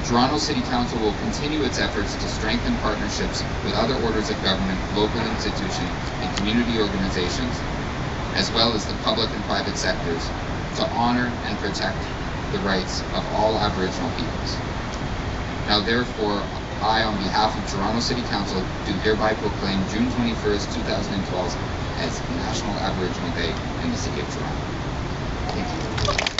Toronto City Council will continue its efforts to strengthen partnerships with other orders of government, local institutions, and community organizations, as well as the public and private sectors, to honor and protect the rights of all Aboriginal peoples. Now therefore, I, on behalf of Toronto City Council, do hereby proclaim June 21st, 2012 as National Aboriginal Day in the City of Toronto. Thank you.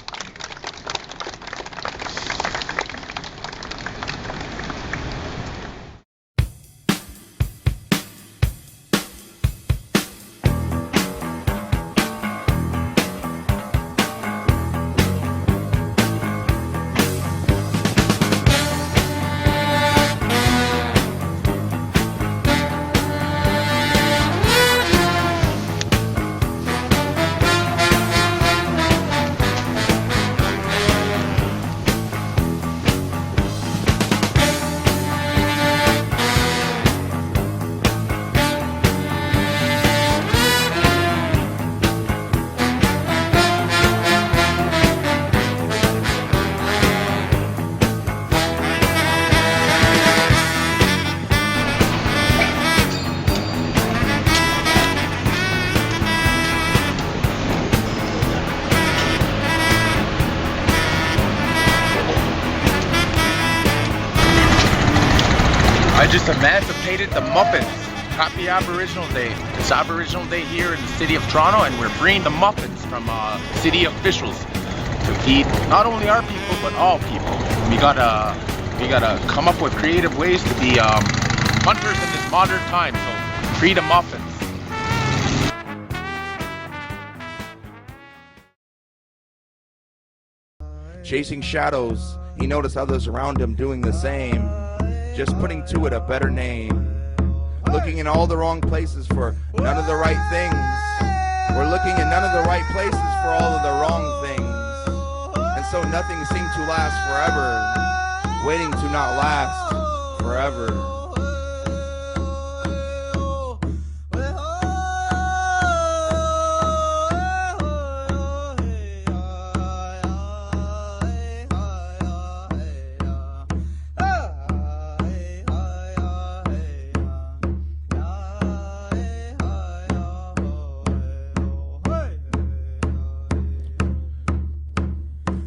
I just emancipated the Muppets. Happy Aboriginal Day. It's Aboriginal Day here in the city of Toronto, and we're freeing the Muppets from city officials to feed not only our people but all people. We gotta come up with creative ways to be hunters in this modern time. So free the Muppets. Chasing shadows, he noticed others around him doing the same. Just putting to it a better name. Looking in all the wrong places for none of the right things. We're looking in none of the right places for all of the wrong things. And so nothing seemed to last forever, waiting to not last forever.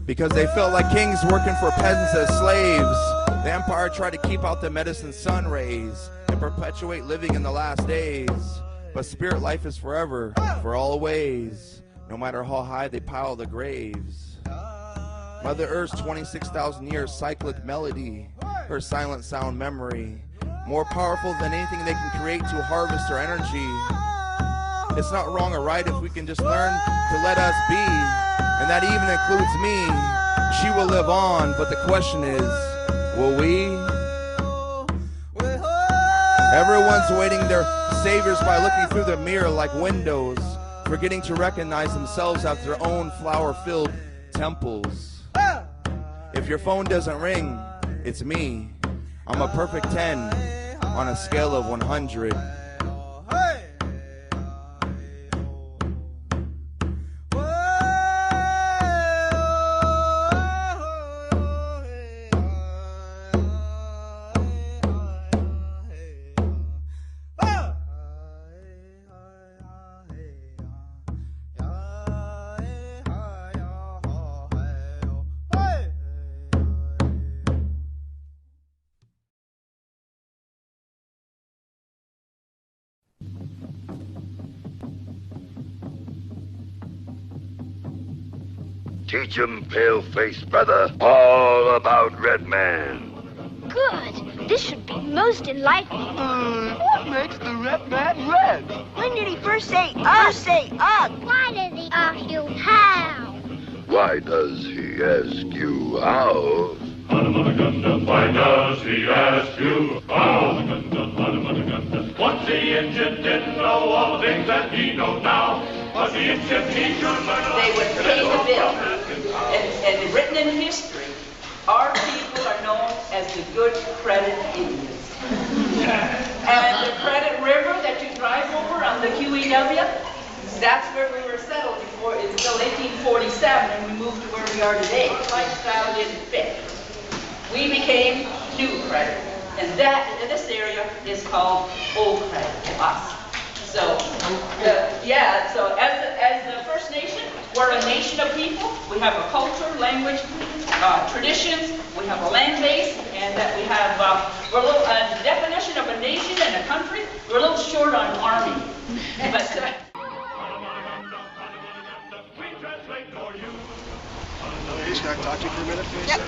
Because they felt like kings working for peasants as slaves. The empire tried to keep out the medicine sun rays and perpetuate living in the last days. But spirit life is forever, for always, no matter how high they pile the graves. Mother Earth's 26,000 years cyclic melody, her silent sound memory, more powerful than anything they can create to harvest their energy. It's not wrong or right if we can just learn to let us be. And that even includes me. She will live on, but the question is, will we? Everyone's waiting their saviors by looking through the mirror like windows, forgetting to recognize themselves as their own flower-filled temples. If your phone doesn't ring, it's me. I'm a perfect 10 on a scale of 100. Teach 'em, pale-faced brother, all about Red Man. Good. This should be most enlightening. What makes the Red Man red? When did he first say ugh? Why does he ask you how? Why does he ask you how? Why does he ask you how? Once the engine didn't know all the things that he knows now. But the engine he should learn. They would pay the bill. And written in history, our people are known as the Good Credit Indians. And the Credit River that you drive over on the QEW, that's where we were settled before until 1847, and we moved to where we are today. Lifestyle didn't fit. we became new credit. And this area is called old credit to us. So, so as the First Nation, we're a nation of people. We have a culture, language, traditions. We have a land base, and that we have, we're a little, the definition of a nation and a country, we're a little short on army. But, Please, can I talk to you for a minute, please? Yep.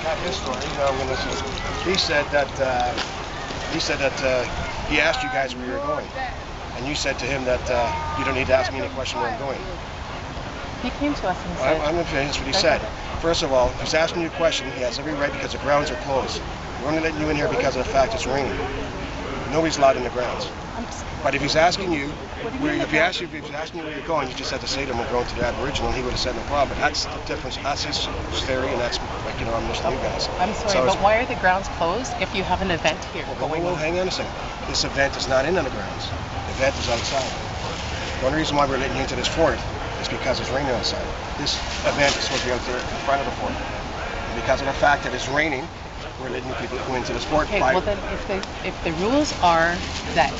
Not his story. No, I'm gonna listen. He said that he asked you guys where you were going, and you said to him that you don't need to ask me any question where I'm going. He came to us and said... I'm going to finish what he said. First of all, he's asking you a question. He has every right because the grounds are closed. We're only letting you in here because of the fact it's raining. Nobody's allowed in the grounds. But if he's asking you, if he's asking you where you're going, you just have to say to him, we're going to the Aboriginal, and he would have said no problem. But that's the difference. That's his theory, and that's, like, you know, I'm listening to you guys. I'm sorry, but why are the grounds closed if you have an event here going on? Hang on a second. This event is not in on the grounds. The event is outside. One reason why we're letting you into this fort is because it's raining outside. This event is supposed to be out there in front of the fort. And because of the fact that it's raining, we're letting people go into this fort. Okay, well then, if the rules are that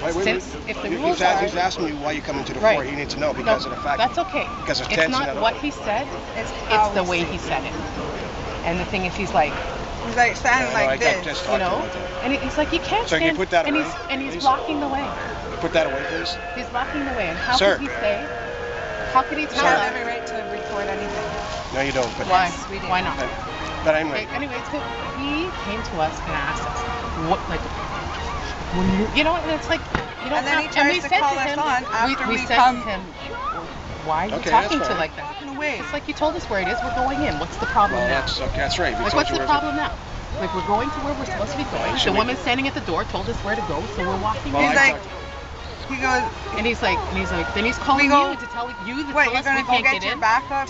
he's asking you why you come into the fort, you need to know because of the fact. That's okay. Because it's it's not what he said. It's the way he said it. And the thing is, he's like standing like this, you know. And he's like, you can't stand. So you put that away, and he's blocking the way. Put that away, please. He's blocking the way. And how could he say? How could he tell us? You don't have every right to record anything. No, you don't. But why? Why not? But anyway. Anyway, so he came to us and asked us, what, like, when you know, and it's like, you don't and then have, he tries to call us on after we said to him, why are you talking to like that? It's like, you told us where it is, we're going in. What's the problem now? That's right. Like, what's the problem now? Like, we're going to where we're supposed to be going. The woman standing at the door told us where to go, so we're walking. He's like, he goes, and he's like, then he's calling you to tell you to tell us we can't get in.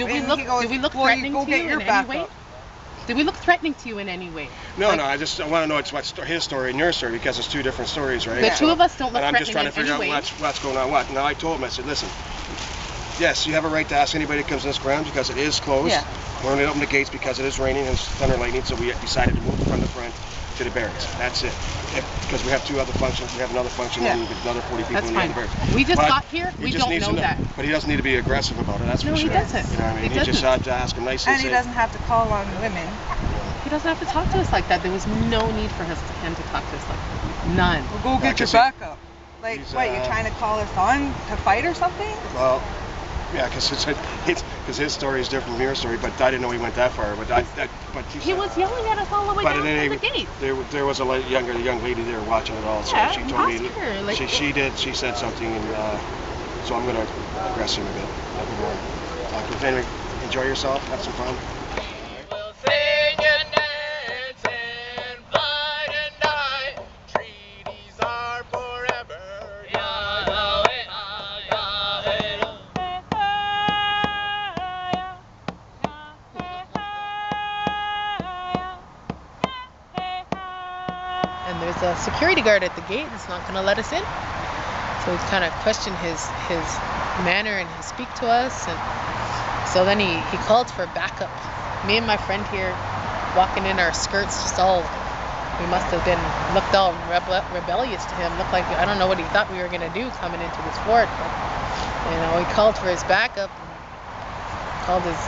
Do we look threatening to you in any way? Did we look threatening to you in any way? No, I want to know what's his story and your story because it's two different stories, right? The two of us don't look threatening in any way. And I'm just trying to figure out what's going on. Now I told him, I said, listen, yes, you have a right to ask anybody that comes in this ground because it is closed. Yeah. We're only open the gates because it is raining and it's thunder and lightning, so we decided to move from the front to the barracks. That's it. Because we have two other functions. We have another function and another 40 people in the other barracks. We just got here. We don't know that. But he doesn't need to be aggressive about it. That's for sure. No, he doesn't. You know what I mean? He just had to ask him nicely. And he doesn't have to call on women. He doesn't have to talk to us like that. There was no need for him to talk to us like that. None. Well, go get your backup. Like, what, you're trying to call us on to fight or something? Well, yeah, because his story is different from your story, but I didn't know he went that far. But he was yelling at us all the way down to the gate. There was a young lady there watching it all, so she told me she said something, and so I'm gonna aggress him a bit. Anyway, enjoy yourself, have some fun. A security guard at the gate is not going to let us in, so we kind of questioned his manner and his speak to us, and so then he called for backup. Me and my friend here walking in our skirts, just all, we must have been looked all rebellious to him. Looked like, I don't know what he thought we were going to do coming into this fort, but you know, he called for his backup, called his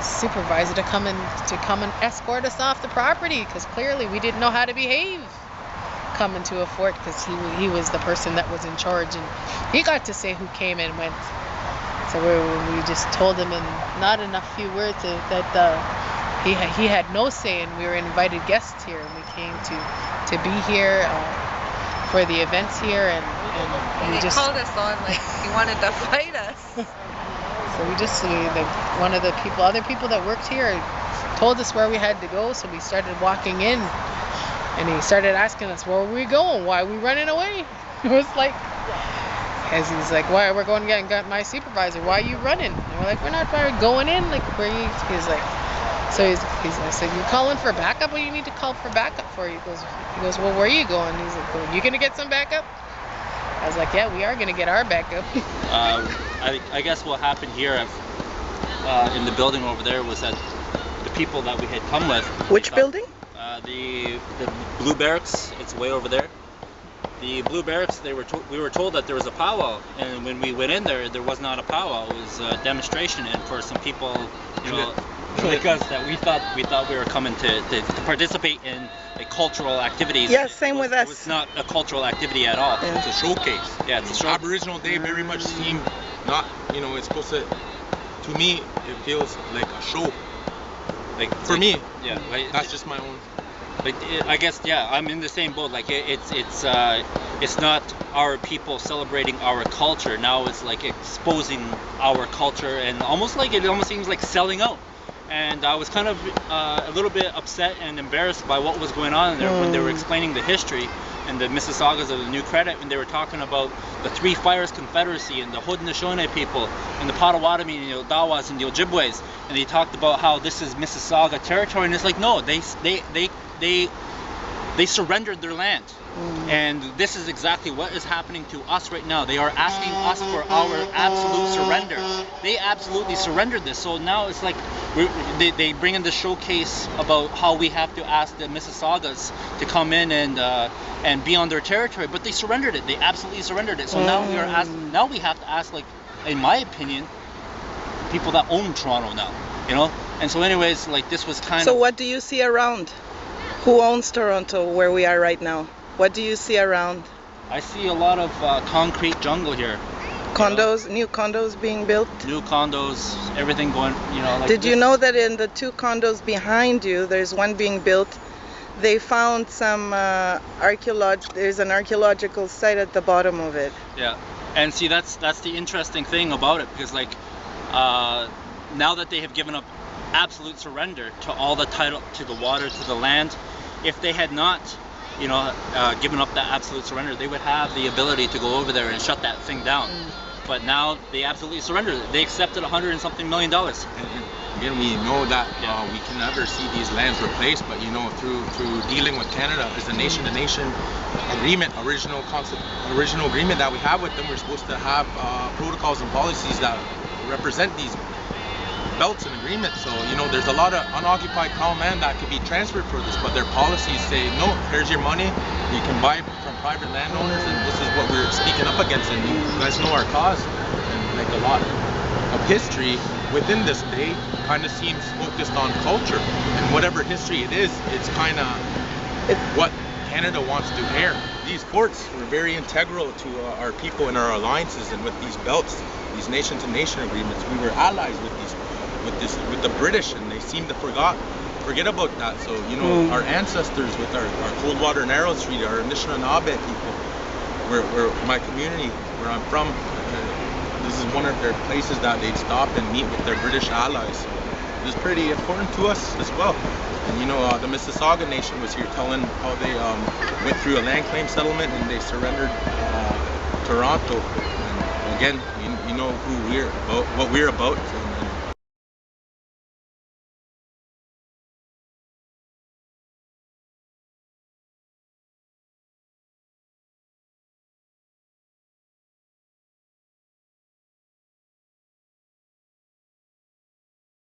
supervisor to come and escort us off the property, because clearly we didn't know how to behave coming to a fort, because he was the person that was in charge, and he got to say who came and went. So we just told him in not enough few words that he had no say, and we were invited guests here, and we came to be here for the events here, and he just called us on like he wanted to fight us. So other people that worked here told us where we had to go, so we started walking in, and he started asking us, where were we going? Why are we running away? It was like, as he's like, why we're going and got my supervisor, why are you running? And we're like, we're not going in, like, where you, he's like, so I said, you're calling for backup? What do you need to call for backup for? He goes, well, where are you going? He's like, well, you gonna get some backup? I was like, yeah, we are gonna get our backup. I guess what happened here, in the building over there was that the people that we had come with. Which building? The Blue Barracks. It's way over there. The Blue Barracks. We were told that there was a powwow, and when we went in there was not a powwow. It was a demonstration, and for some people, like us, that we thought we were coming to participate in a cultural activities. Yeah, same with us. It was not a cultural activity at all. Yeah. It's a showcase. Yeah, it's a show. Aboriginal Day very much seemed not, it's supposed to me, it feels like a show. For me, yeah, that's just my own. I guess, yeah, I'm in the same boat. Like it's not our people celebrating our culture. Now it's like exposing our culture, and it almost seems like selling out. And I was kind of a little bit upset and embarrassed by what was going on there when they were explaining the history and the Mississaugas of the New Credit, when they were talking about the Three Fires Confederacy and the Haudenosaunee people and the Potawatomi and the Odawas and the Ojibways, and they talked about how this is Mississauga territory, and it's like, no, they surrendered their land. And this is exactly what is happening to us right now. They are asking us for our absolute surrender. They absolutely surrendered this. So now it's like they bring in the showcase about how we have to ask the Mississaugas to come in and be on their territory, but they surrendered it. They absolutely surrendered it. So now now we have to ask, like, in my opinion, people that own Toronto now, And so anyways, like, this was kind of. So what do you see around? Who owns Toronto where we are right now? What do you see around? I see a lot of concrete jungle here. Condos, new condos being built? New condos, everything going, like Did you know that in the two condos behind you, there's one being built, they found some there's an archaeological site at the bottom of it. Yeah, and see, that's the interesting thing about it, because like now that they have given up absolute surrender to all the title, to the water, to the land, if they had not given up that absolute surrender, they would have the ability to go over there and shut that thing down. But now they absolutely surrendered it. They accepted $100 and something million. And again, we know that we can never see these lands replaced, but through dealing with Canada as a nation-to-nation agreement, original agreement that we have with them, we're supposed to have protocols and policies that represent these belts and agreements. So there's a lot of unoccupied common land that could be transferred for this, but their policies say, no, here's your money, you can buy from private landowners, and this is what we're speaking up against, and you guys know our cause. And like, a lot of history within this day kind of seems focused on culture, and whatever history it is, it's kind of what Canada wants to air. These forts were very integral to our people and our alliances, and with these belts, these nation-to-nation agreements, we were allies with the British, and they seem to forget about that. So our ancestors, with our Coldwater and Arrow Street, our Anishinabek people, where my community, where I'm from, this is one of their places that they'd stop and meet with their British allies. So it was pretty important to us as well. And the Mississauga Nation was here telling how they went through a land claim settlement and they surrendered Toronto. And again, you know who we're about, what we're about. And